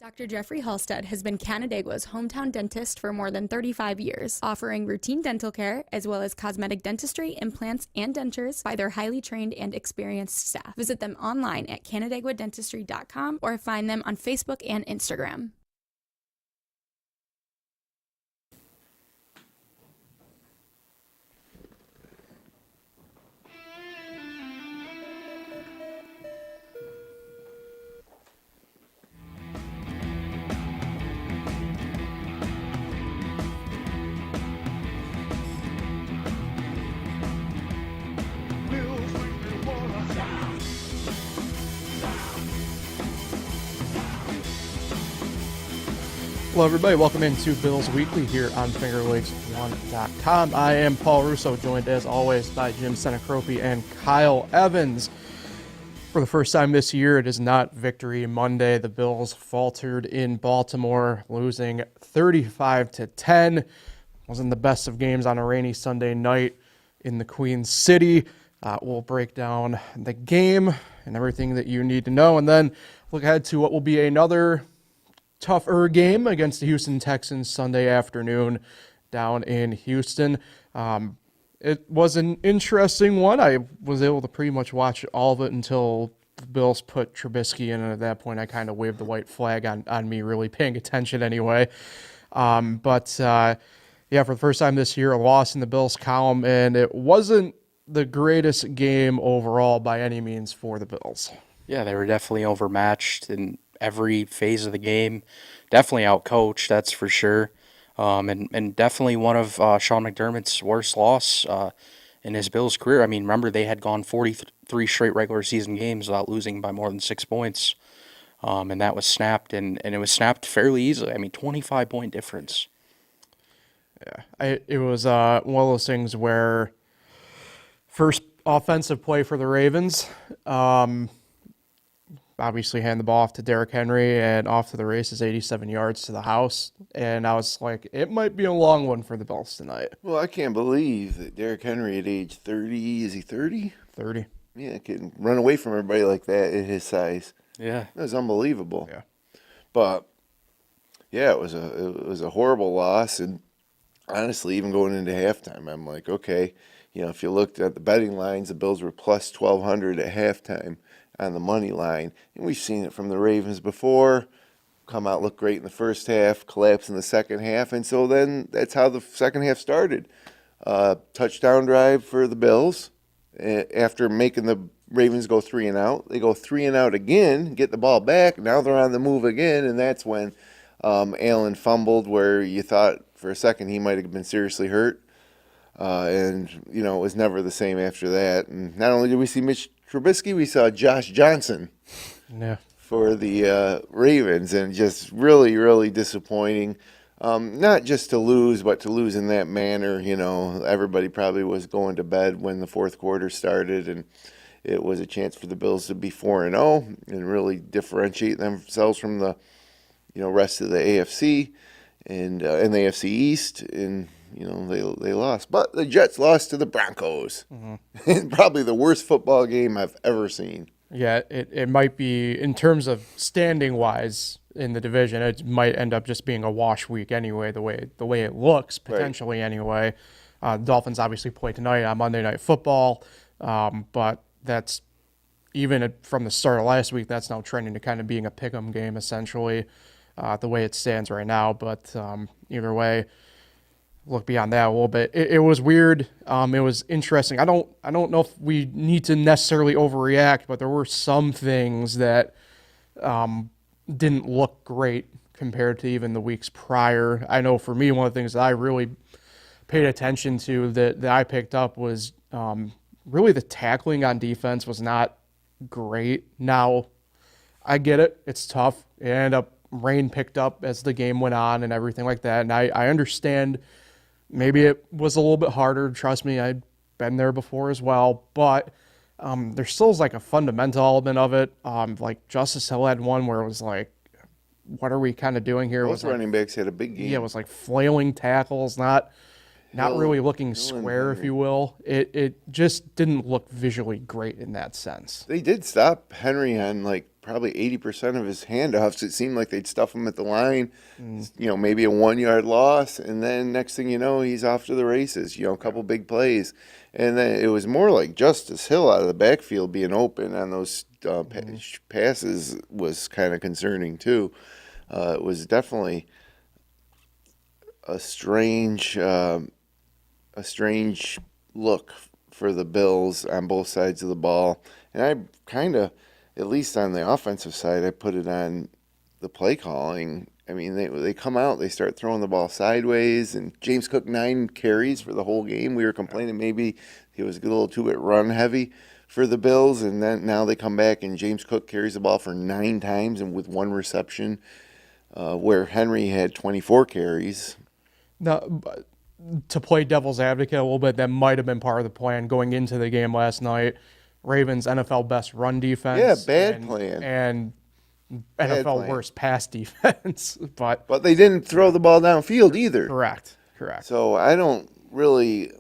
Dr. Jeffrey Halstead has been Canandaigua's hometown dentist for more than 35 years, offering routine dental care as well as cosmetic dentistry, implants, and dentures by their highly trained and experienced staff. Visit them online at canandaiguadentistry.com or find them on Facebook and Instagram. Hello, everybody. Welcome into Bills Weekly here on FingerLakes1.com. I am Paul Russo, joined as always by Jim Sinicropi and Kyle Evans. For the first time this year, it is not Victory Monday. The Bills faltered in Baltimore, losing 35-10. Wasn't the best of games on a rainy Sunday night in the Queen City. We'll break down the game and everything that you need to know, and then look ahead to what will be another tougher game against the Houston Texans Sunday afternoon down in Houston. It was an interesting one. I was able to pretty much watch all of it until the Bills put Trubisky in, and at that point I kind of waved the white flag on me really paying attention anyway. But for the first time this year, a loss in the Bills column, and it wasn't the greatest game overall by any means for the Bills. Yeah, they were definitely overmatched in every phase of the game. Definitely outcoached, that's for sure. And definitely one of Sean McDermott's worst loss in his Bills career. I mean, remember, they had gone 43 straight regular season games without losing by more than 6 points. And that was snapped, and it was snapped fairly easily. I mean, 25-point difference. Yeah, it was one of those things where first offensive play for the Ravens, obviously hand the ball off to Derrick Henry and off to the races, 87 yards to the house. And I was like, it might be a long one for the Bills tonight. Well, I can't believe that Derrick Henry at age 30, is he 30? 30. Yeah, can run away from everybody like that at his size. Yeah. That was unbelievable. Yeah. But, yeah, it was a horrible loss. And honestly, even going into halftime, I'm like, okay, if you looked at the betting lines, the Bills were plus 1,200 at halftime on the money line. And we've seen it from the Ravens before. Come out, look great in the first half, collapse in the second half. And so then that's how the second half started. Touchdown drive for the Bills. After making the Ravens go 3 and out, they go 3 and out again, get the ball back. Now they're on the move again, and that's when Allen fumbled, where you thought for a second he might have been seriously hurt. And it was never the same after that. And not only did we see Mitch Trubisky, we saw Josh Johnson for the Ravens, and just really, really disappointing. Not just to lose, but to lose in that manner. Everybody probably was going to bed when the fourth quarter started, and it was a chance for the Bills to be 4-0 and really differentiate themselves from the rest of the AFC and the AFC East. And they lost. But the Jets lost to the Broncos. Mm-hmm. Probably the worst football game I've ever seen. Yeah, it might be, in terms of standing-wise in the division, it might end up just being a wash week anyway, the way it looks, potentially anyway. Dolphins obviously play tonight on Monday Night Football, but that's, even from the start of last week, that's now trending to kind of being a pick-'em game, essentially, the way it stands right now. But either way, look beyond that a little bit. It was weird. It was interesting. I don't know if we need to necessarily overreact, but there were some things that didn't look great compared to even the weeks prior. I know for me, one of the things that I really paid attention to that I picked up was really the tackling on defense was not great. Now, I get it. It's tough. It ended up, rain picked up as the game went on and everything like that. And I understand maybe it was a little bit harder. Trust me, I'd been there before as well. But there still is like a fundamental element of it. Like Justice Hill had one where it was like, what are we kind of doing here? Both running backs had a big game. Yeah, it was like flailing tackles, not not really looking Hill and square, if Henry. you will. It just didn't look visually great in that sense. They did stop Henry on like probably 80% of his handoffs. It seemed like they'd stuff him at the line, maybe a 1 yard loss, and then next thing you know, he's off to the races. A couple big plays, and then it was more like Justice Hill out of the backfield being open on those passes was kind of concerning too. It was definitely a strange look for the Bills on both sides of the ball. And I kind of, at least on the offensive side, I put it on the play calling. I mean, they come out, they start throwing the ball sideways, and James Cook 9 carries for the whole game. We were complaining maybe he was a little too bit run heavy for the Bills, and then now they come back and James Cook carries the ball for 9 times and with 1 reception, where Henry had 24 carries. Now, to play devil's advocate a little bit, that might have been part of the plan going into the game last night. Ravens NFL best run defense. Yeah, bad plan. And Bad NFL plan. worst pass defense. But they didn't throw the ball downfield either. correct. So I don't really.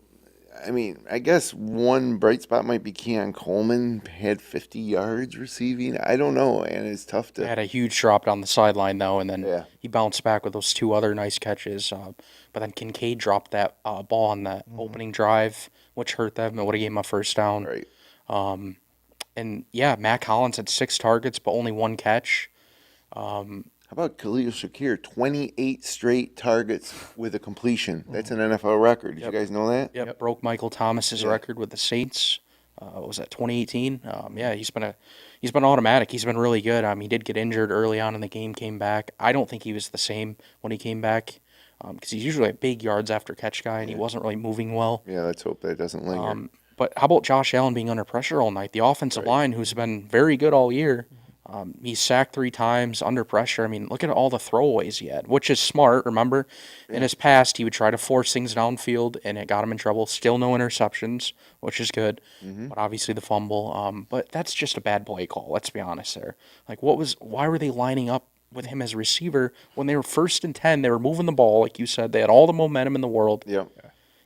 I mean, I guess one bright spot might be Keon Coleman had 50 yards receiving. I don't know, and it's tough to. Had a huge drop down the sideline, though, and then Yeah. he bounced back with those 2 other nice catches. But then Kincaid dropped that ball on the opening drive, which hurt them. It would have gave him a first down. Right. And, yeah, Matt Collins had 6 targets, but only 1 catch. How about Khalil Shakir? 28 straight targets with a completion. That's an NFL record. Did you guys know that? Yep, broke Michael Thomas's record with the Saints. What was that, 2018? Yeah, he's been automatic. He's been really good. He did get injured early on in the game, came back. I don't think he was the same when he came back because he's usually a big yards after catch guy, and he wasn't really moving well. Yeah, let's hope that doesn't linger. But how about Josh Allen being under pressure all night? The offensive line, who's been very good all year, he's sacked 3 times under pressure. I mean, look at all the throwaways he had, which is smart. Remember, in his past, he would try to force things downfield, and it got him in trouble. Still no interceptions, which is good. But obviously the fumble. But that's just a bad play call. Let's be honest there. Like, why were they lining up with him as receiver when they were 1st and 10? They were moving the ball, like you said. They had all the momentum in the world. Yep.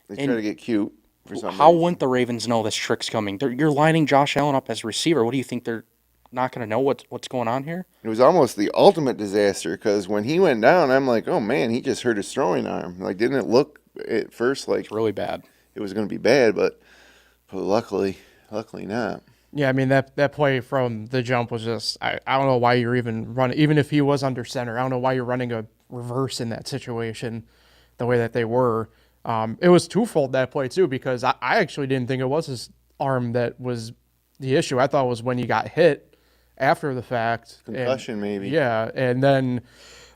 They try to get cute for some How reason. wouldn't the Ravens know this trick's coming? You're lining Josh Allen up as receiver. What do you think they're not going to know what's going on here? It was almost the ultimate disaster because when he went down, I'm like, oh man, he just hurt his throwing arm. Like, didn't it look at first like It's really bad. it was going to be bad, but luckily not. Yeah, I mean, that play from the jump was just, I don't know why you're even running, even if he was under center, I don't know why you're running a reverse in that situation the way that they were. It was twofold, that play too, because I actually didn't think it was his arm that was the issue. I thought it was when he got hit after the fact. Concussion, maybe. Yeah, and then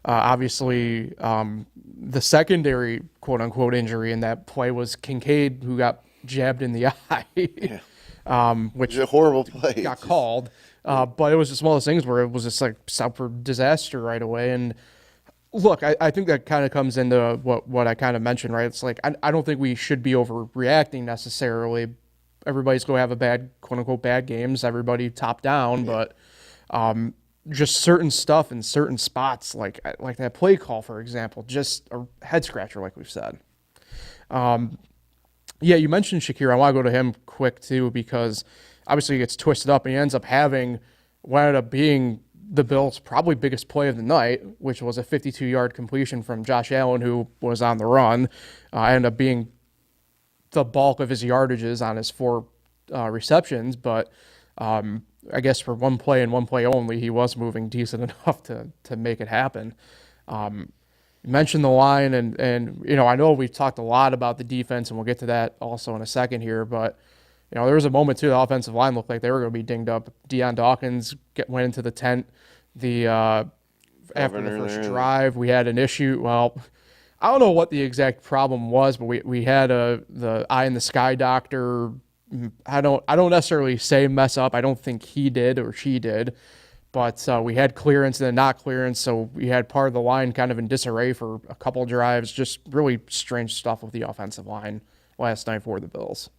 obviously the secondary quote-unquote injury in that play was Kincaid, who got jabbed in the eye, which It was a horrible play. got called. But it was just one of those things where it was just like set for disaster right away. And look, I think that kind of comes into what I kind of mentioned, right? It's like I don't think we should be overreacting necessarily. Everybody's going to have a bad, quote-unquote, bad games, everybody top down, but just certain stuff in certain spots, like that play call, for example, just a head-scratcher, like we've said. Yeah, you mentioned Shakir. I want to go to him quick, too, because obviously he gets twisted up, and he ends up having what ended up being the Bills' probably biggest play of the night, which was a 52-yard completion from Josh Allen, who was on the run. Ended up being the bulk of his yardages on his 4 receptions, but I guess for one play and one play only, he was moving decent enough to make it happen. You mentioned the line, and I know we've talked a lot about the defense, and we'll get to that also in a second here, but there was a moment too, the offensive line looked like they were going to be dinged up. Deion Dawkins went into the tent after the first drive. We had an issue. Well, I don't know what the exact problem was, but we had the eye in the sky doctor. I don't necessarily say mess up. I don't think he did or she did, but we had clearance and then not clearance, so we had part of the line kind of in disarray for a couple drives. Just really strange stuff with the offensive line last night for the Bills.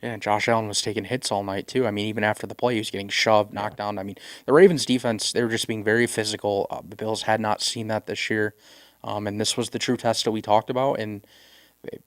Yeah, Josh Allen was taking hits all night, too. I mean, even after the play, he was getting shoved, knocked down. I mean, the Ravens' defense, they were just being very physical. The Bills had not seen that this year, and this was the true test that we talked about. And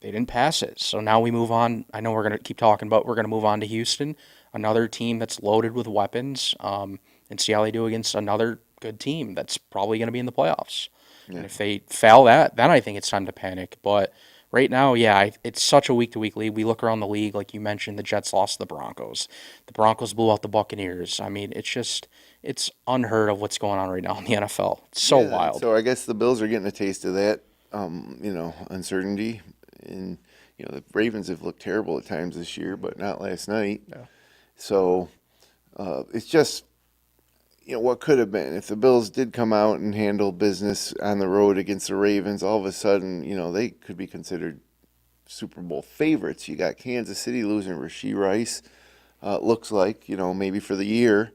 They didn't pass it. So now we move on. I know we're going to keep talking, but we're going to move on to Houston, another team that's loaded with weapons, and see how they do against another good team that's probably going to be in the playoffs. Yeah. And if they fail that, then I think it's time to panic. But right now, yeah, it's such a week-to-week league. We look around the league, like you mentioned, the Jets lost to the Broncos. The Broncos blew out the Buccaneers. I mean, it's unheard of what's going on right now in the NFL. It's so Yeah, wild. So I guess the Bills are getting a taste of that, uncertainty. And, the Ravens have looked terrible at times this year, but not last night. Yeah. So it's just, what could have been. If the Bills did come out and handle business on the road against the Ravens, all of a sudden, they could be considered Super Bowl favorites. You got Kansas City losing Rashee Rice, looks like, maybe for the year.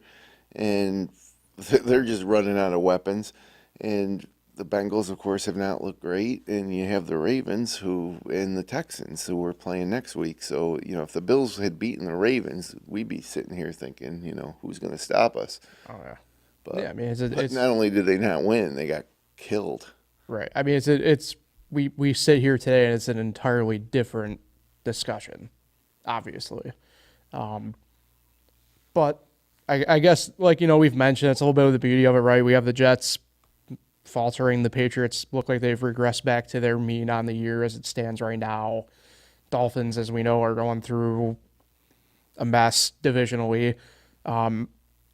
And they're just running out of weapons. And the Bengals, of course, have not looked great. And you have the Ravens and the Texans who are playing next week. So, if the Bills had beaten the Ravens, we'd be sitting here thinking, who's going to stop us? Oh yeah. But, Yeah, I mean, but not only did they not win, they got killed. right. I mean, we sit here today and it's an entirely different discussion, obviously. But I guess, we've mentioned, it's a little bit of the beauty of it, right? We have the Jets faltering. The Patriots look like they've regressed back to their mean on the year as it stands right now. Dolphins, as we know, are going through a mess divisionally.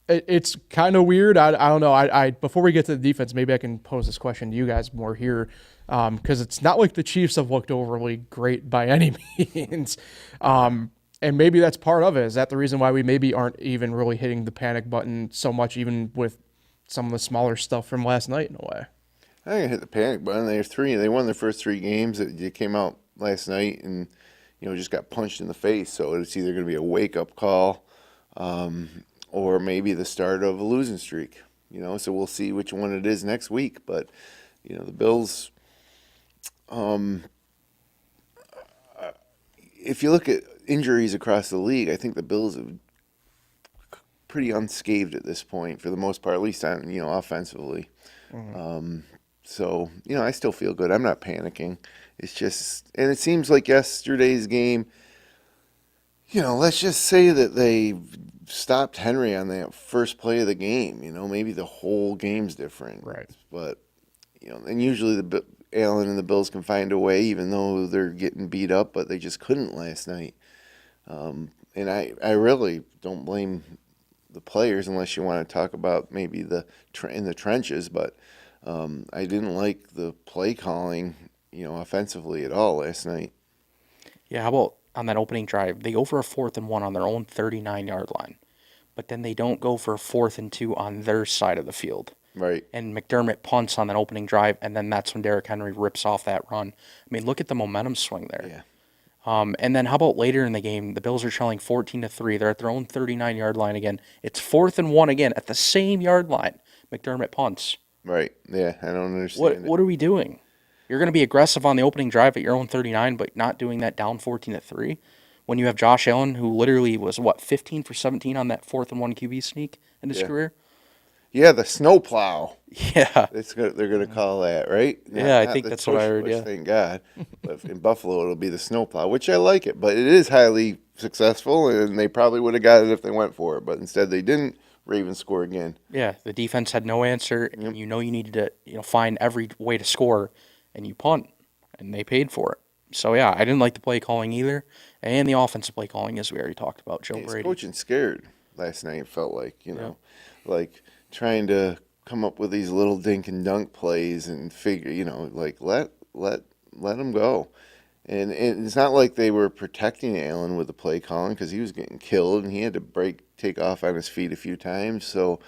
It's kind of weird. I don't know. I before we get to the defense, maybe I can pose this question to you guys more here, because it's not like the Chiefs have looked overly great by any means. And maybe that's part of it. Is that the reason why we maybe aren't even really hitting the panic button so much, even with some of the smaller stuff from last night in a way? I think I hit the panic button. They won their first 3 games. They came out last night and just got punched in the face. So it's either going to be a wake up call, or maybe the start of a losing streak. So we'll see which one it is next week. But the Bills. If you look at injuries across the league, I think the Bills have pretty unscathed at this point for the most part, at least on offensively. Mm-hmm. So I still feel good. I'm not panicking. It's just, and it seems like yesterday's game. Let's just say that they stopped Henry on that first play of the game. Maybe the whole game's different. Right. But and usually Allen and the Bills can find a way, even though they're getting beat up, but they just couldn't last night. And I really don't blame the players unless you want to talk about maybe in the trenches, but I didn't like the play calling, offensively at all last night. Yeah, how about on that opening drive? They go for a 4th and 1 on their own 39-yard line, but then they don't go for a 4th and 2 on their side of the field. Right. And McDermott punts on that opening drive, and then that's when Derrick Henry rips off that run. I mean, look at the momentum swing there. Yeah. And then how about later in the game? The Bills are trailing 14-3. They're at their own 39-yard line again. It's 4th and 1 again at the same yard line. McDermott punts. Right. Yeah, I don't understand. What are we doing? You're going to be aggressive on the opening drive at your own 39, but not doing that down 14-3 when you have Josh Allen, who literally was 15 for 17 on that 4th and 1 QB sneak in his career. Yeah, the snowplow. Yeah, They're going to call that, right? I think that's what I heard. Push, yeah, thank God. But in Buffalo, it'll be the snowplow, which I like it. But it is highly successful, and they probably would have got it if they went for it. But instead, they didn't. Ravens score again. Yeah, the defense had no answer. And you needed to find every way to score, and you punt, and they paid for it. So yeah, I didn't like the play calling either, and the offensive play calling, as we already talked about. Joe Brady. Coaching scared last night. It felt like like trying to come up with these little dink and dunk plays and figure, let them go. And it's not like they were protecting Allen with the play calling because he was getting killed and he had to take off on his feet a few times. So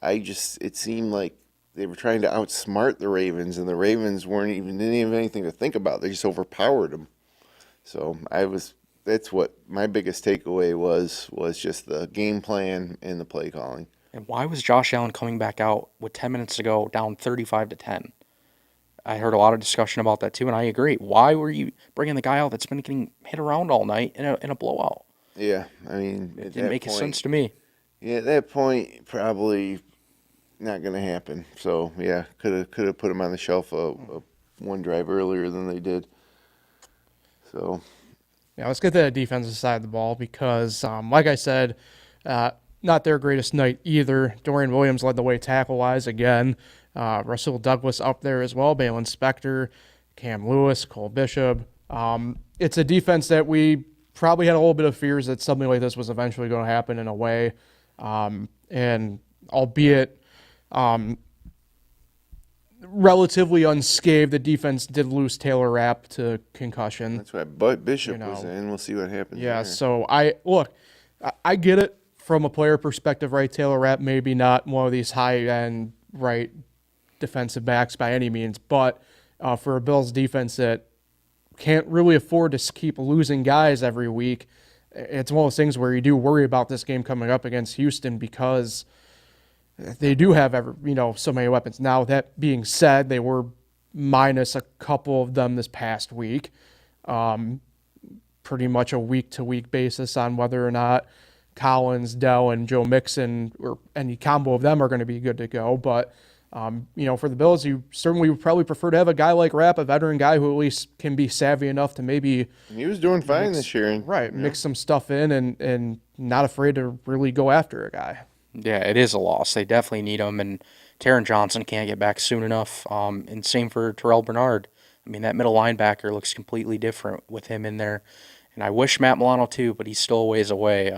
it seemed like they were trying to outsmart the Ravens, and the Ravens didn't even have anything to think about. They just overpowered them. So that's what my biggest takeaway was just the game plan and the play calling. And why was Josh Allen coming back out with 10 minutes to go down 35-10? I heard a lot of discussion about that too, and I agree. Why were you bringing the guy out that's been getting hit around all night in a blowout? Yeah, I mean, it didn't make sense to me. Yeah, at that point, probably not going to happen. So yeah, could have put him on the shelf one drive earlier than they did. So, Yeah, let's get to the defensive side of the ball because, like I said, not their greatest night either. Dorian Williams led the way tackle-wise again. Russell Douglas up there as well. Balin Spector, Cam Lewis, Cole Bishop. It's a defense that we probably had a little bit of fears that something like this was eventually going to happen in a way. And albeit relatively unscathed, the defense did lose Taylor Rapp to concussion. that's why Bishop was in. We'll see what happens Yeah, there. so I get it from a player perspective, right? Taylor Rapp maybe not one of these high-end, right, defensive backs by any means, but for a Bills defense that can't really afford to keep losing guys every week, it's one of those things where you do worry about this game coming up against Houston because they do have so many weapons. Now, that being said, they were minus a couple of them this past week. Pretty much a week-to-week basis on whether or not Collins, Dell, and Joe Mixon or any combo of them are going to be good to go. But, for the Bills, you certainly would probably prefer to have a guy like Rapp, a veteran guy who at least can be savvy enough to maybe He was doing fine this year. mix some stuff in and not afraid to really go after a guy. Yeah, it is a loss. They definitely need him, and Taron Johnson can't get back soon enough. And same for Terrell Bernard. I mean, that middle linebacker looks completely different with him in there. And I wish Matt Milano too, but he's still a ways away.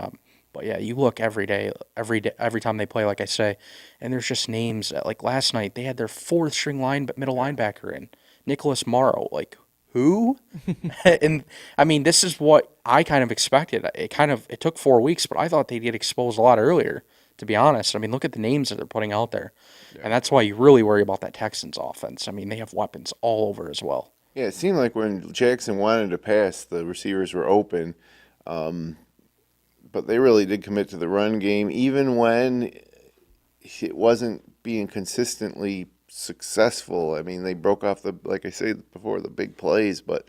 But yeah, you look every time they play, like I say, and there's just names. Like last night, they had their fourth string middle linebacker in, Nicholas Morrow. Like, who? And I mean, this is what I kind of expected. It took 4 weeks, but I thought they'd get exposed a lot earlier, to be honest. I mean, look at the names that they're putting out there. Yeah. And that's why you really worry about that Texans offense. I mean, they have weapons all over as well. Yeah, it seemed like when Jackson wanted to pass, the receivers were open. But they really did commit to the run game, even when it wasn't being consistently successful. I mean, they broke off like I said before, the big plays, but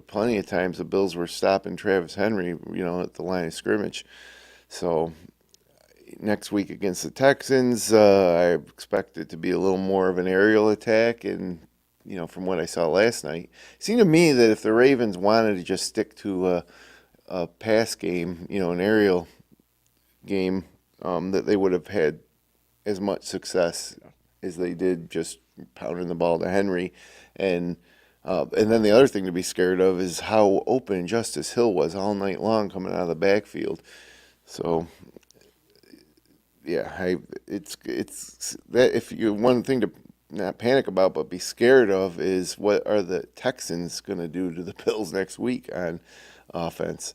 plenty of times the Bills were stopping Travis Henry, at the line of scrimmage. So next week against the Texans, I expect it to be a little more of an aerial attack. And, from what I saw last night, it seemed to me that if the Ravens wanted to just stick to a pass game, an aerial game, that they would have had as much success as they did just pounding the ball to Henry. And then the other thing to be scared of is how open Justice Hill was all night long coming out of the backfield. So, yeah, it's that if you one thing to not panic about but be scared of is what are the Texans going to do to the Bills next week on offense.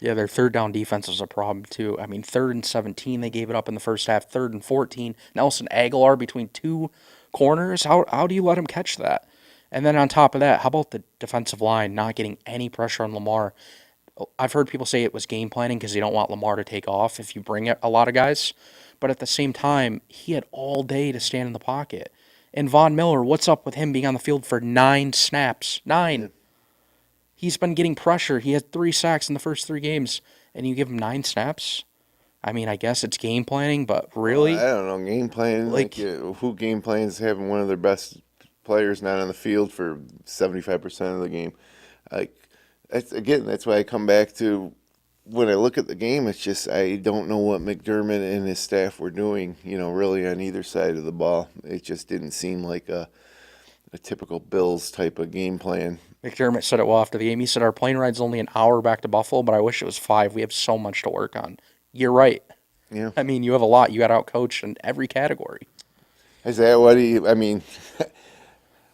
Yeah, their third down defense is a problem too. I mean, 3rd and 17, they gave it up in the first half. 3rd and 14, Nelson Aguilar between two corners. How do you let him catch that? And then on top of that, how about the defensive line not getting any pressure on Lamar? I've heard people say it was game planning because they don't want Lamar to take off if you bring a lot of guys. But at the same time, he had all day to stand in the pocket. And Von Miller, what's up with him being on the field for 9 snaps? 9. He's been getting pressure. He had 3 sacks in the first 3 games, and you give him 9 snaps? I mean, I guess it's game planning, but really? I don't know. Game planning, who game plans having one of their best players not on the field for 75% of the game? That's why I come back to when I look at the game, it's just I don't know what McDermott and his staff were doing, really on either side of the ball. It just didn't seem like a typical Bills type of game plan. McDermott said it well after the game. He said, our plane ride's only an hour back to Buffalo, but I wish it was 5. We have so much to work on. You're right. Yeah. I mean, you have a lot. You got out-coached in every category. Is that what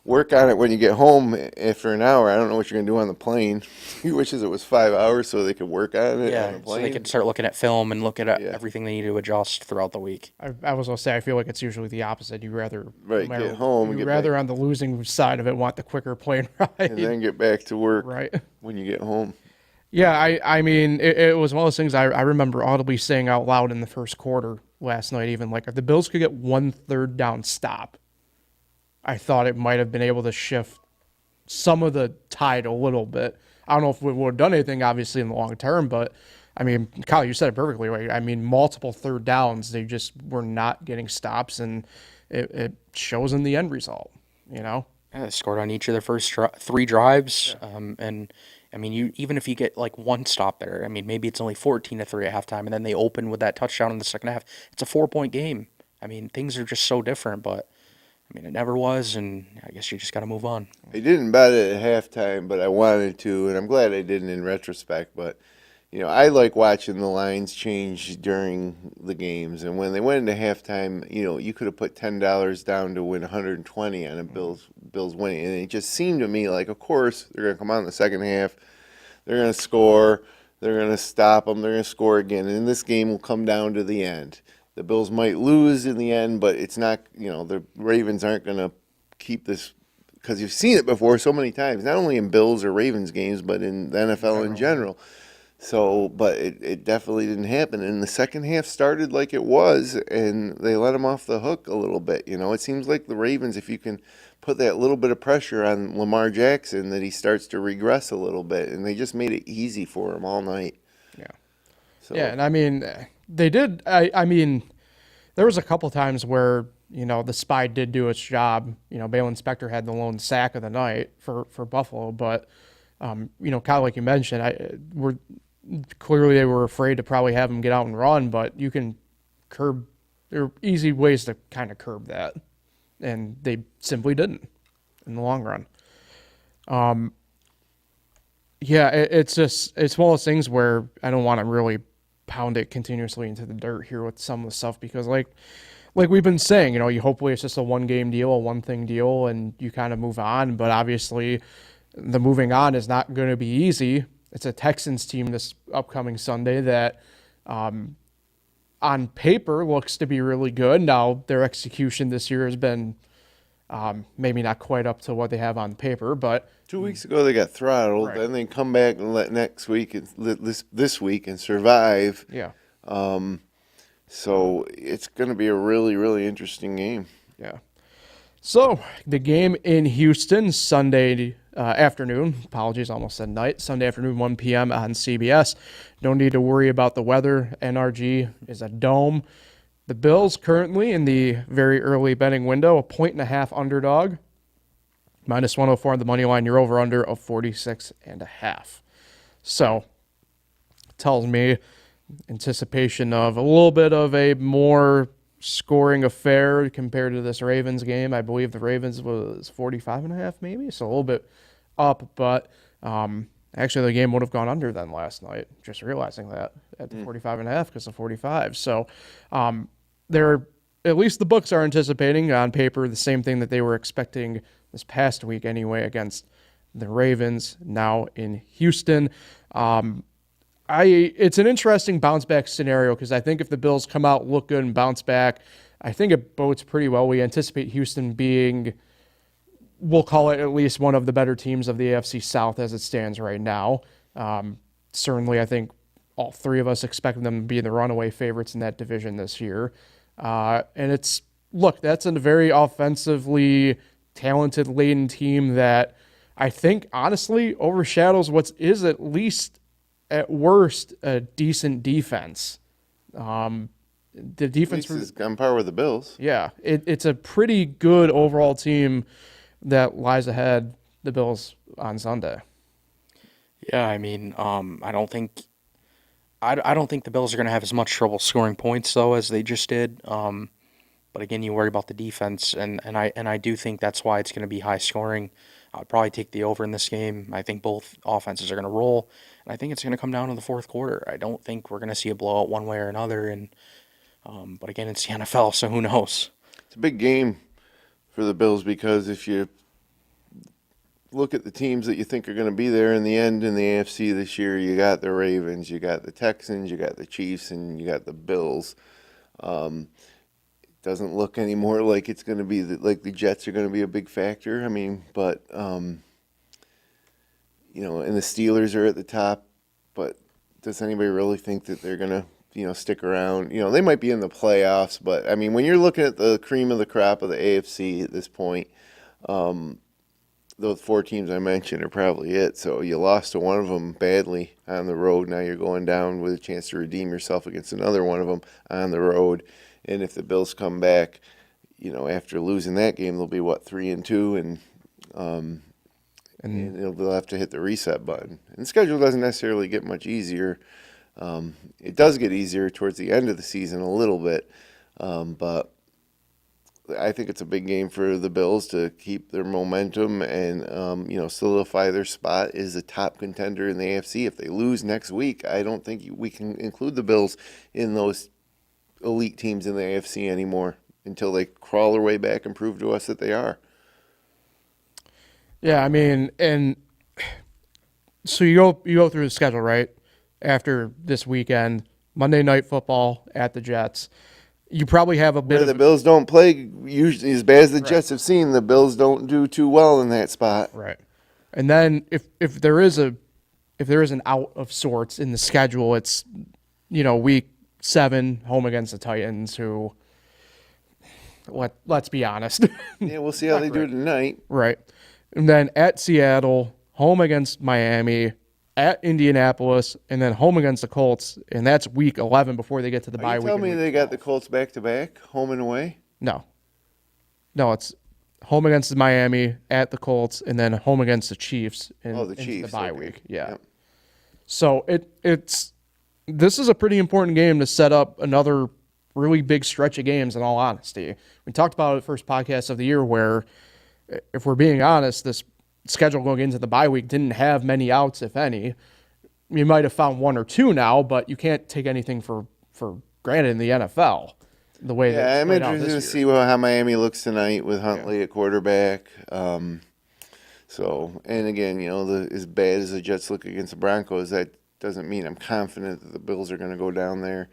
work on it when you get home after an hour. I don't know what you're going to do on the plane. He wishes it was 5 hours so they could work on it on the plane. So they could start looking at film and look at everything they need to adjust throughout the week. I was going to say, I feel like it's usually the opposite. You rather get home. You rather on the losing side of it want the quicker plane ride. And then get back to work right when you get home. Yeah, I mean, it was one of those things I remember audibly saying out loud in the first quarter last night, even like if the Bills could get 1 third down stop, I thought it might have been able to shift some of the tide a little bit. I don't know if we would have done anything, obviously, in the long term, but, I mean, Kyle, you said it perfectly right. I mean, multiple third downs, they just were not getting stops, and it shows in the end result, Yeah, they scored on each of their first 3 drives, and I mean, even if you get like one stop there, I mean, maybe it's only 14-3 at halftime, and then they open with that touchdown in the second half. It's a 4-point game. I mean, things are just so different, but I mean, it never was, and I guess you just got to move on. I didn't bet it at halftime, but I wanted to, and I'm glad I didn't in retrospect. But I like watching the lines change during the games, and when they went into halftime, you could have put $10 down to win 120 on a Bills winning, and it just seemed to me like, of course, they're going to come out in the second half, they're going to score, they're going to stop them, they're going to score again, and this game will come down to the end. The Bills might lose in the end, but it's not. The Ravens aren't going to keep this. Because you've seen it before so many times, not only in Bills or Ravens games, but in the NFL in general. So, but it definitely didn't happen. And the second half started like it was, and they let them off the hook a little bit. It seems like the Ravens, if you can put that little bit of pressure on Lamar Jackson, that he starts to regress a little bit. And they just made it easy for him all night. Yeah. So. Yeah, and I mean, they did. I mean, there was a couple times where the spy did do its job. Balin Spector had the lone sack of the night for Buffalo, but kind of like you mentioned, clearly they were afraid to probably have him get out and run. But you can curb. There are easy ways to kind of curb that, and they simply didn't in the long run. Yeah, it's one of those things where I don't want to really pound it continuously into the dirt here with some of the stuff, because like we've been saying, you hopefully it's just a one-game deal, a one-thing deal, and you kind of move on. But obviously, the moving on is not going to be easy. It's a Texans team this upcoming Sunday that, on paper, looks to be really good. Now, their execution this year has been maybe not quite up to what they have on paper, but 2 weeks ago they got throttled. Right. Then they come back and let next week and this week and survive. yeah. So it's going to be a really, really interesting game. Yeah. So the game in Houston, Sunday afternoon. Apologies, almost said night. Sunday afternoon, 1 p.m. on CBS. No need to worry about the weather. NRG is a dome. The Bills currently in the very early betting window, a 1.5 underdog. -104 on the money line. Your over-under of 46.5. So tells me anticipation of a little bit of a more scoring affair compared to this Ravens game. I believe the Ravens was 45.5 maybe, so a little bit up, but actually the game would have gone under then last night, just realizing that at the 45.5 because of 45. So they're, at least the books are anticipating on paper the same thing that they were expecting this past week anyway against the Ravens, now in Houston. It's an interesting bounce back scenario because I think if the Bills come out, look good, and bounce back, I think it bodes pretty well. We anticipate Houston being, we'll call it at least one of the better teams of the AFC South as it stands right now. Certainly, I think all three of us expect them to be the runaway favorites in that division this year. And that's a very offensively talented laden team that I think honestly overshadows what is at least at worst a decent defense. The defense is on par with the Bills. Yeah, it's a pretty good overall team that lies ahead the Bills on Sunday. Yeah, I mean, I don't think the Bills are going to have as much trouble scoring points though as they just did. But again, you worry about the defense, and I do think that's why it's going to be high scoring. I'd probably take the over in this game. I think both offenses are going to roll, and I think it's going to come down to the fourth quarter. I don't think we're going to see a blowout one way or another. And but again, it's the NFL, so who knows? It's a big game for the Bills because if you look at the teams that you think are going to be there in the end in the AFC this year, you got the Ravens, you got the Texans, you got the Chiefs, and you got the Bills. Doesn't look anymore like it's going to be like the Jets are going to be a big factor. I mean, but and the Steelers are at the top. But does anybody really think that they're going to stick around? They might be in the playoffs, but I mean, when you're looking at the cream of the crop of the AFC at this point, those four teams I mentioned are probably it. So you lost to one of them badly on the road. Now you're going down with a chance to redeem yourself against another one of them on the road. And if the Bills come back, after losing that game, they'll be 3-2, and and they'll have to hit the reset button. And the schedule doesn't necessarily get much easier. It does get easier towards the end of the season a little bit, but I think it's a big game for the Bills to keep their momentum and solidify their spot as a top contender in the AFC. If they lose next week, I don't think we can include the Bills in those elite teams in the AFC anymore until they crawl their way back and prove to us that they are. Yeah, I mean, and so you go through the schedule, right? After this weekend, Monday Night Football at the Jets. You probably have a bit Where of the Bills don't play usually as bad as the Jets have seen. The Bills don't do too well in that spot. Right. And then if there is an out of sorts in the schedule, it's week 7 home against the Titans, who let's be honest. Yeah, we'll see how they do tonight. Right. And then at Seattle, home against Miami, at Indianapolis, and then home against the Colts, and that's week 11 before they get to the bye week. Tell me they got the Colts back-to-back, home and away? No, it's home against Miami, at the Colts, and then home against the Chiefs in the Chiefs, the bye okay. week. Yeah. Yep. So this is a pretty important game to set up another really big stretch of games, in all honesty. We talked about it the first podcast of the year where, if we're being honest, this schedule going into the bye week didn't have many outs, if any. You might have found 1 or 2 now, but you can't take anything for granted in the NFL. The way that I'm interested to see how Miami looks tonight with Huntley at quarterback. And again, as bad as the Jets look against the Broncos, that doesn't mean I'm confident that the Bills are going to go down there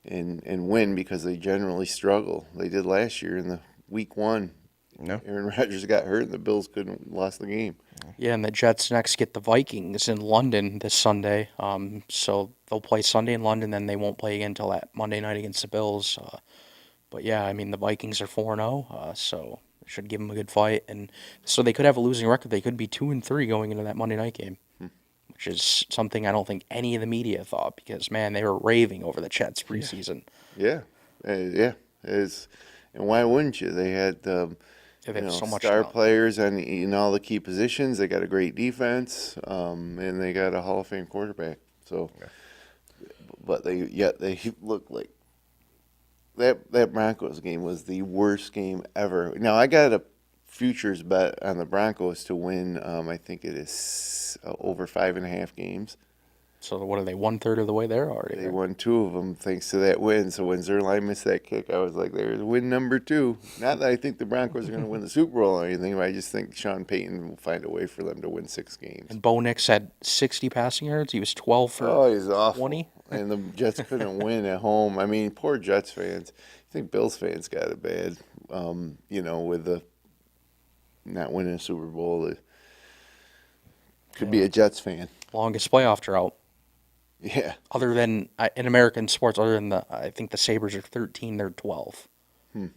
and win, because they generally struggle. They did last year in the week 1. Aaron Rodgers got hurt and the Bills lost the game. Yeah, and the Jets next get the Vikings in London this Sunday. So they'll play Sunday in London, then they won't play again until that Monday night against the Bills. But yeah, I mean, the Vikings are 4-0, so it should give them a good fight. And so they could have a losing record. They could be 2-3 going into that Monday night game, which is something I don't think any of the media thought, because, man, they were raving over the Jets preseason. Yeah. And why wouldn't you? They had They have so much star talent. players in all the key positions. They got a great defense, and they got a Hall of Fame quarterback. So, but they look like that Broncos game was the worst game ever. Now I got a futures bet on the Broncos to win. I think it is over 5.5 games. So what are they, 1/3 of the way there already? They won 2 of them thanks to that win. So when Zerline missed that kick, I was like, there's win number 2. Not that I think the Broncos are going to win the Super Bowl or anything, but I just think Sean Payton will find a way for them to win 6 games. And Bo Nix had 60 passing yards. He was 12 for He's awful. 20. And the Jets couldn't win at home. I mean, poor Jets fans. I think Bills fans got it bad, with the not winning a Super Bowl. It could be a Jets fan. Longest playoff drought. Yeah. Other than, in American sports, I think the Sabres are 13, they're 12. A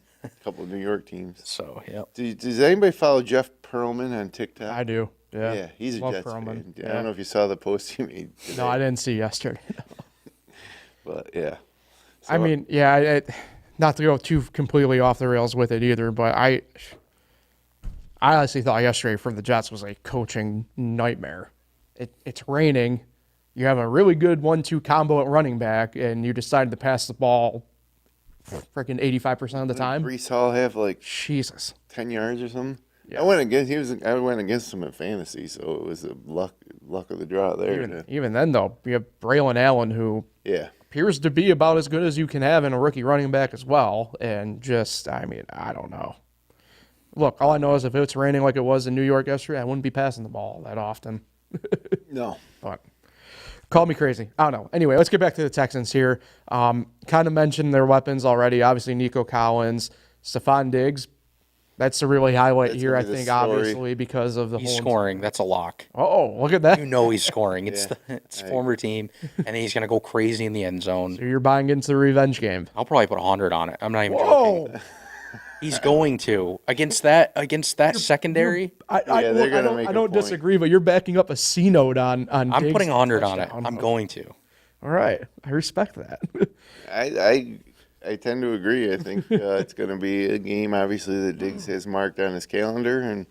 couple of New York teams. So, yeah. Does anybody follow Jeff Pearlman on TikTok? I do. Yeah. Yeah, he's a Love Jets Perlman. fan. I don't know if you saw the post he made today. No, I didn't see yesterday. But, yeah. So, I mean, yeah, not to go too completely off the rails with it either, but I honestly thought yesterday for the Jets was a coaching nightmare. It's raining. You have a really good 1-2 combo at running back, and you decided to pass the ball freaking 85% of the time. Brees Hall have like Jesus. 10 yards or something. Yeah. I went against him in fantasy, so it was a luck of the draw there. Even then, though, you have Braylon Allen, who appears to be about as good as you can have in a rookie running back as well. And I don't know. Look, all I know is if it's raining like it was in New York yesterday, I wouldn't be passing the ball that often. No. But call me crazy. I don't know. Anyway, let's get back to the Texans here. Kind of mentioned their weapons already. Obviously, Nico Collins, Stephon Diggs. That's the really highlight here, I think, obviously, because of the He's whole scoring. That's a lock. Oh, look at that. You know he's scoring. It's it's former team, and he's going to go crazy in the end zone. So you're buying into the revenge game. I'll probably put 100 on it. I'm not even joking. He's going to. Against that secondary, they're gonna make I a don't point. disagree, but you're backing up a C note on I'm Diggs' putting 100 on it. touchdown. I'm going to. All right. I respect that. I I tend to agree. I think it's going to be a game, obviously, that Diggs has marked on his calendar, and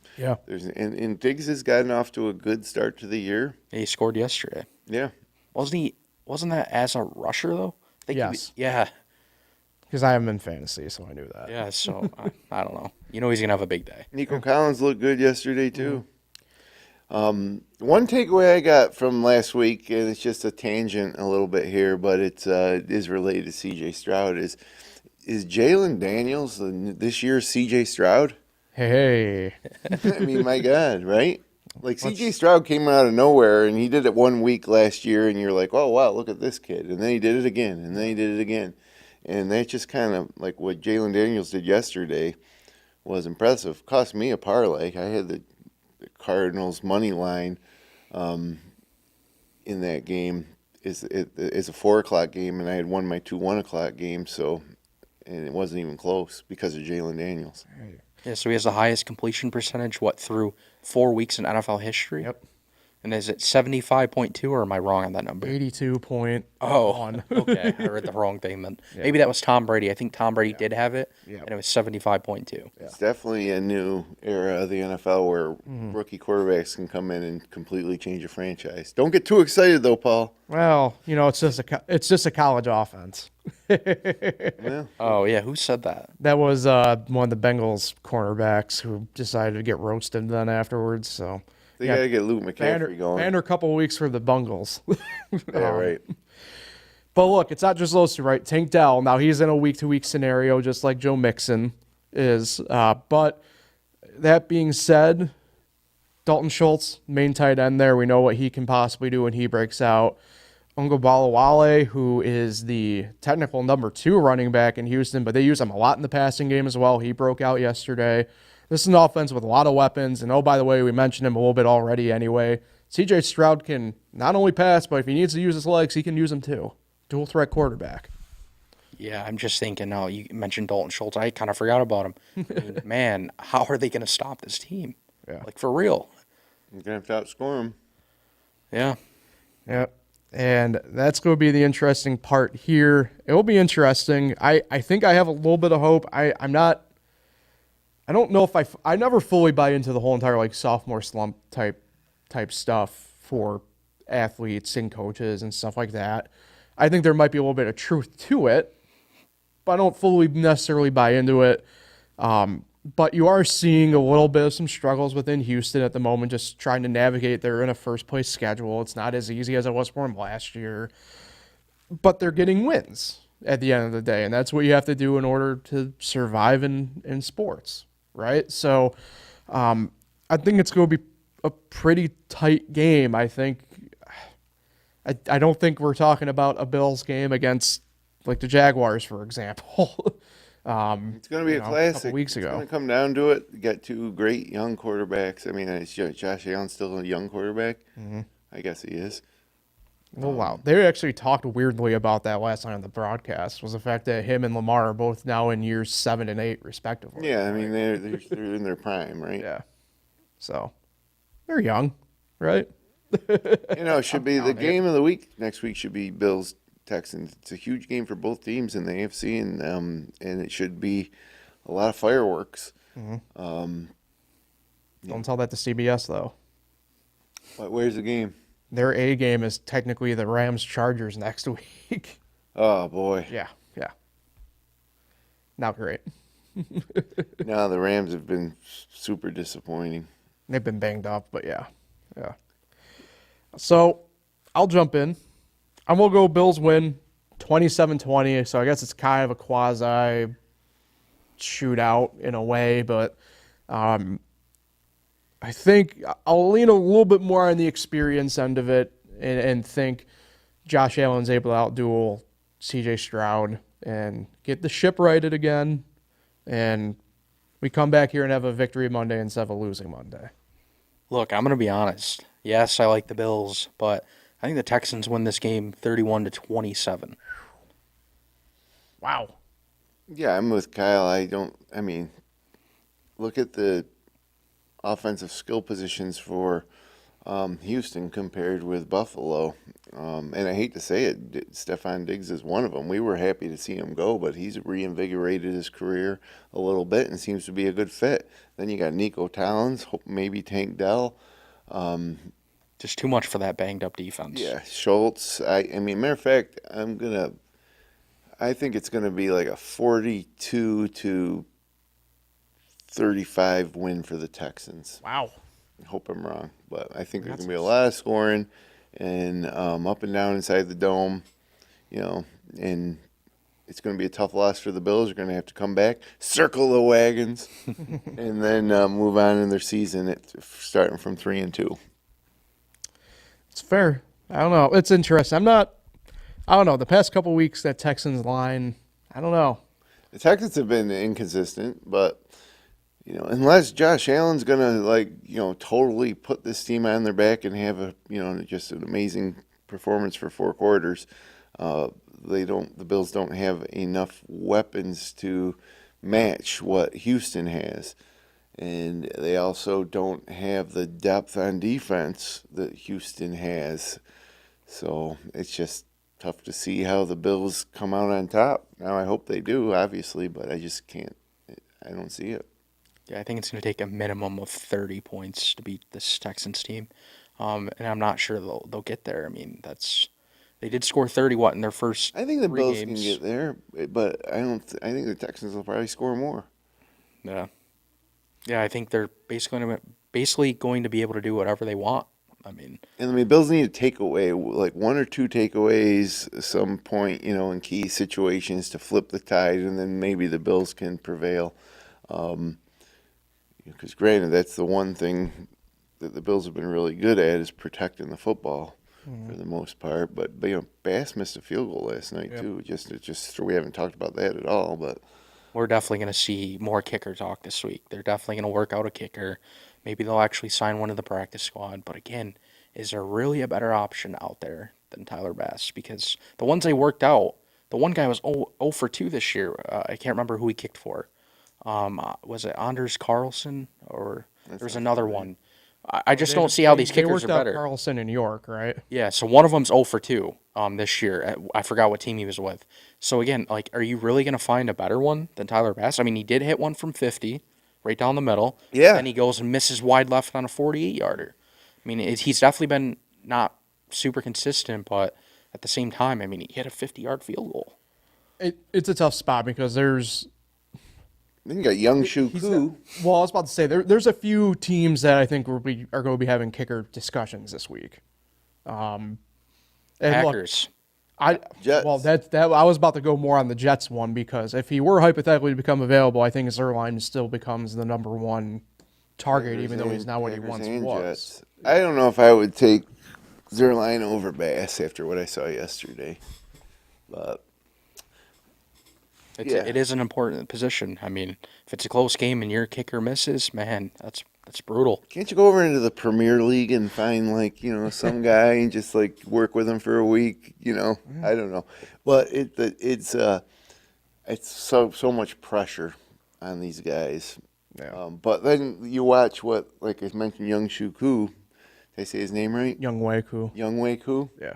and Diggs has gotten off to a good start to the year. He scored yesterday. Yeah, Wasn't that as a rusher though? I think Yes. yeah. Because I have him in fantasy, so I knew that. Yeah. So I don't know. You know he's gonna have a big day. Nico Collins looked good yesterday too. One takeaway I got from last week, and it's just a tangent a little bit here, but it is related to C.J. Stroud. Is Jalen Daniels this year's C.J. Stroud? Hey. I mean, my God, right? Like C.J. Stroud came out of nowhere, and he did it 1 week last year, and you're like, oh wow, look at this kid, and then he did it again, and then he did it again, and that's just kind of like what Jalen Daniels did yesterday was impressive. Cost me a parlay. I had the Cardinals money line in that game. It's a 4:00 game, and I had won my 2 1:00 games, so and it wasn't even close because of Jalen Daniels. Yeah. So he has the highest completion percentage through 4 weeks in NFL history. Yep. And is it 75.2, or am I wrong on that number? 82.1. Oh, okay. I read the wrong thing then. Yeah. Maybe that was Tom Brady. I think Tom Brady did have it, and it was 75.2. It's definitely a new era of the NFL where rookie quarterbacks can come in and completely change a franchise. Don't get too excited though, Paul. Well, it's just a college offense. Well, Oh, yeah. Who said that? That was one of the Bengals cornerbacks who decided to get roasted then afterwards. So they got to get Luke McCaffrey going. And a couple of weeks for the Bungles. Yeah, right. But look, it's not just those two, right? Tank Dell, now he's in a week-to-week scenario just like Joe Mixon is. But that being said, Dalton Schultz, main tight end there, we know what he can possibly do when he breaks out. Ungabalawale, who is the technical number 2 running back in Houston, but they use him a lot in the passing game as well. He broke out yesterday. This is an offense with a lot of weapons, and oh, by the way, we mentioned him a little bit already anyway. C.J. Stroud can not only pass, but if he needs to use his legs, he can use them too. Dual threat quarterback. Yeah, I'm just thinking, you mentioned Dalton Schultz. I kind of forgot about him. I mean, man, how are they going to stop this team? Yeah. Like, for real. You're going to have to outscore him. Yeah. Yeah. And that's going to be the interesting part here. It will be interesting. I think I have a little bit of hope. I don't know if I never fully buy into the whole entire like sophomore slump type stuff for athletes and coaches and stuff like that. I think there might be a little bit of truth to it, but I don't fully necessarily buy into it. But you are seeing a little bit of some struggles within Houston at the moment, just trying to navigate. They're in a first-place schedule. It's not as easy as it was for them last year. But they're getting wins at the end of the day, and that's what you have to do in order to survive in sports, right? So I think it's going to be a pretty tight game. I don't think we're talking about a Bills game against, like, the Jaguars, for example. It's going to be a classic. A couple weeks ago. It's going to come down to it. You got 2 great young quarterbacks. I mean, is Josh Allen still a young quarterback? Mm-hmm. I guess he is. Oh, wow. They actually talked weirdly about that last night on the broadcast, was the fact that him and Lamar are both now in years 7 and 8, respectively. Yeah, I mean, they're in their prime, right? Yeah. So, they're young, right? It should be the game of the week. Next week should be Bills Texans. It's a huge game for both teams in the AFC, and it should be a lot of fireworks. Mm-hmm. Don't tell that to CBS though. Where's the game? Their A game is technically the Rams Chargers next week. Oh boy. Yeah. Not great. No, the Rams have been super disappointing. They've been banged up, but yeah. So I'll jump in. I'm going to go Bills win 27-20, so I guess it's kind of a quasi shootout in a way, but I think I'll lean a little bit more on the experience end of it and think Josh Allen's able to outduel C.J. Stroud and get the ship righted again, and we come back here and have a victory Monday instead of a losing Monday. Look, I'm going to be honest. Yes, I like the Bills, but I think the Texans win this game 31-27. Wow. Yeah, I'm with Kyle. Look at the offensive skill positions for Houston compared with Buffalo. And I hate to say it, Stephon Diggs is one of them. We were happy to see him go, but he's reinvigorated his career a little bit and seems to be a good fit. Then you got Nico Collins, maybe Tank Dell. Just too much for that banged up defense. Yeah, Schultz. I mean, matter of fact, I think it's gonna be like a 42-35 win for the Texans. Wow. I hope I'm wrong, but I think there's gonna be a lot of scoring and up and down inside the dome, and it's gonna be a tough loss for the Bills. They're gonna have to come back, circle the wagons, and then move on in their season starting from 3-2. It's fair. I don't know. It's interesting. I don't know. The past couple weeks, that Texans line, I don't know. The Texans have been inconsistent, but unless Josh Allen's gonna totally put this team on their back and have just an amazing performance for 4 quarters, the Bills don't have enough weapons to match what Houston has. And they also don't have the depth on defense that Houston has. So it's just tough to see how the Bills come out on top. Now I hope they do, obviously, but I just can't. I don't see it. Yeah, I think it's going to take a minimum of 30 points to beat this Texans team. And I'm not sure they'll get there. I mean, they did score 30 in their first I think the 3 Bills games. can get there, but I don't. I think the Texans will probably score more. Yeah. Yeah, I think they're basically going to be able to do whatever they want. And Bills need to take away like 1 or 2 takeaways at some point, in key situations to flip the tide, and then maybe the Bills can prevail. Because granted, that's the one thing that the Bills have been really good at is protecting the football for the most part. But Bass missed a field goal last night too. Just we haven't talked about that at all, but. We're definitely going to see more kicker talk this week. They're definitely going to work out a kicker. Maybe they'll actually sign one to the practice squad. But again, is there really a better option out there than Tyler Bass? Because the ones they worked out, the one guy was 0 for 2 this year. I can't remember who he kicked for. Was it Anders Carlson or there's another one? I just don't see how these kickers are better. Carlson in New York, right? Yeah, so one of them's 0 for 2 this year. I forgot what team he was with. So again, are you really going to find a better one than Tyler Bass? I mean, he did hit one from 50, right down the middle. Yeah. Then he goes and misses wide left on a 48-yarder. I mean, he's definitely been not super consistent, but at the same time, I mean, he hit a 50-yard field goal. It's a tough spot because there's. Then you got Young Shuku. Well, I was about to say there's a few teams that I think are going to be having kicker discussions this week. And Packers. Jets. Well, that I was about to go more on the Jets one because if he were hypothetically to become available, I think Zerline still becomes the number 1 target, even though he's not what he once was. Jets. I don't know if I would take Zerline over Bass after what I saw yesterday, but. It is an important position. I mean, if it's a close game and your kicker misses, man, that's brutal. Can't you go over into the Premier League and find some guy and just work with him for a week? I don't know, but it's so much pressure on these guys. Yeah. But then you watch what, like I mentioned, Young Shuku. Did I say his name right? Young Wei-Koo. Young Wei-Koo. Yeah.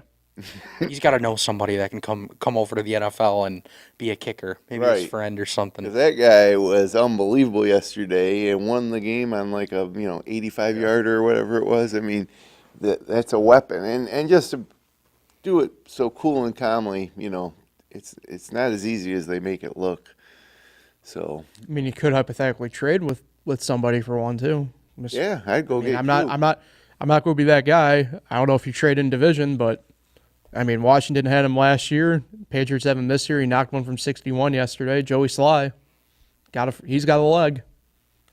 He's got to know somebody that can come over to the NFL and be a kicker, maybe his friend or something. That guy was unbelievable yesterday and won the game on 85-yarder or whatever it was. I mean, that's a weapon, and just to do it so cool and calmly, it's not as easy as they make it look. So I mean, you could hypothetically trade with somebody for one too. Yeah, I'd go get. I'm not going to be that guy. I don't know if you trade in division, but. I mean, Washington had him last year. Patriots have him this year. He knocked one from 61 yesterday. Joey Sly, he's got a leg.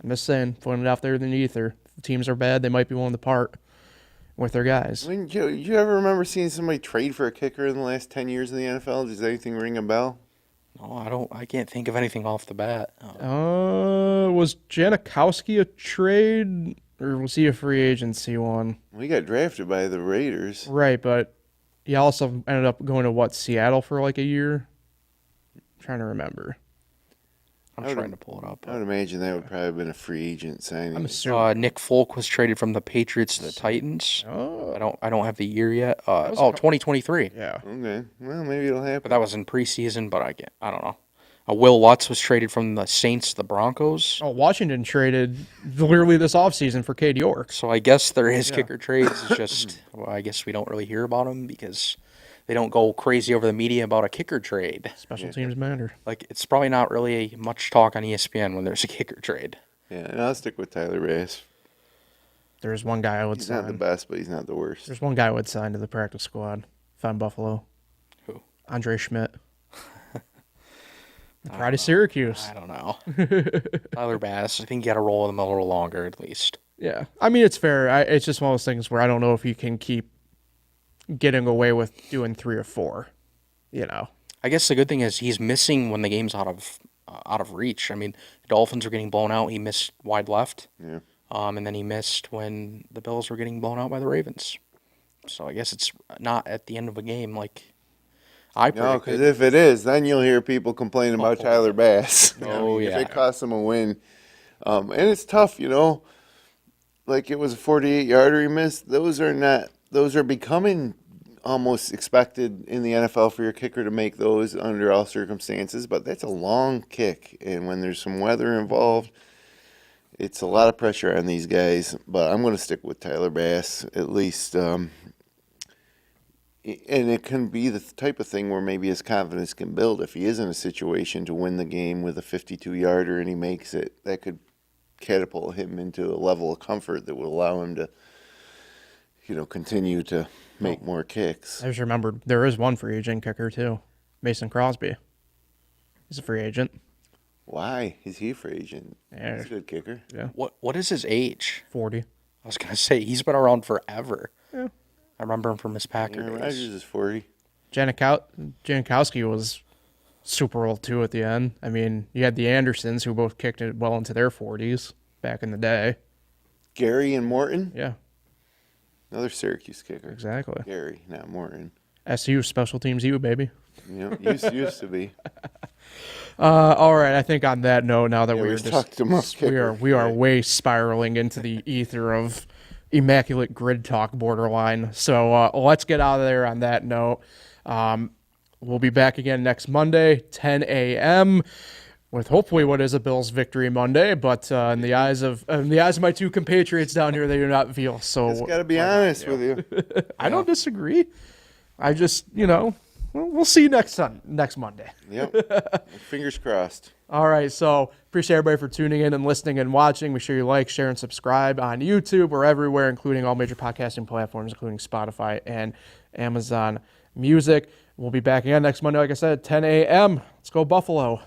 I'm just saying, putting it out there in the ether. If the teams are bad, they might be willing to part with their guys. You ever remember seeing somebody trade for a kicker in the last 10 years in the NFL? Does anything ring a bell? No, I don't. I can't think of anything off the bat. Was Janikowski a trade, or was he a free agency one? Well, he got drafted by the Raiders. Right, but he also ended up going to, Seattle for a year? I'm trying to remember. I'm trying to pull it up. I would imagine that would probably have been a free agent signing. I'm assuming. Nick Folk was traded from the Patriots to the Titans. Oh. I don't have the year yet. 2023. Yeah. Okay, well, maybe it'll But happen. that was in preseason, but I don't know. Will Lutz was traded from the Saints to the Broncos. Oh, Washington traded literally this offseason for Cade York. So I guess there is kicker trades. It's just, well, I guess we don't really hear about them because they don't go crazy over the media about a kicker trade. Special teams matter. Like, it's probably not really much talk on ESPN when there's a kicker trade. Yeah, and I'll stick with Tyler Bass. There's one guy I would He's sign. not the best, but he's not the worst. There's one guy I would sign to the practice squad if I'm Buffalo. Who? Andre Schmidt. The pride of Syracuse. I don't know. Tyler Bass, I think you got to roll with him a little longer at least. Yeah. I mean, it's fair. It's just one of those things where I don't know if you can keep getting away with doing 3 or 4, you know. I guess the good thing is he's missing when the game's out of reach. I mean, the Dolphins are getting blown out. He missed wide left. Yeah. And then he missed when the Bills were getting blown out by the Ravens. So I guess it's not at the end of a game like I No, because predicted. if it is, then you'll hear people complain about Tyler Bass. Oh, If yeah. it costs them a win. And it's tough, you know. Like it was a 48-yarder he missed. Those are becoming almost expected in the NFL for your kicker to make those under all circumstances. But that's a long kick. And when there's some weather involved, it's a lot of pressure on these guys. But I'm going to stick with Tyler Bass, at least. And it can be the type of thing where maybe his confidence can build. If he is in a situation to win the game with a 52-yarder and he makes it, that could catapult him into a level of comfort that will allow him to, continue to make more kicks. I just remembered there is one free agent kicker, too. Mason Crosby. He's a free agent. Why? Is he a free agent? Yeah. He's a good kicker. Yeah. What is his age? 40. I was going to say, he's been around forever. Yeah. I remember him from his Packer Aaron days. Rodgers is 40. Janikowski was super old, too, at the end. I mean, you had the Andersons, who both kicked it well into their 40s back in the day. Gary and Morton? Yeah, Another Syracuse kicker. exactly. Gary, not Morton. SU, special teams you, baby. Used to be. All right, I think on that note, now that Yeah, we're we've just talked him up, kicker. we are way spiraling into the ether of immaculate grid talk borderline. So let's get out of there on that note. We'll be back again next Monday, 10 a.m. with hopefully what is a Bills victory Monday. But in the eyes of my two compatriots down here, they do not feel so. Just got to be honest with you. I don't disagree. I just we'll see you next Monday. Yep. Fingers crossed. All right, so appreciate everybody for tuning in and listening and watching. Make sure you like, share, and subscribe on YouTube. We're everywhere, including all major podcasting platforms, including Spotify and Amazon Music. We'll be back again next Monday, like I said, at 10 a.m. Let's go Buffalo.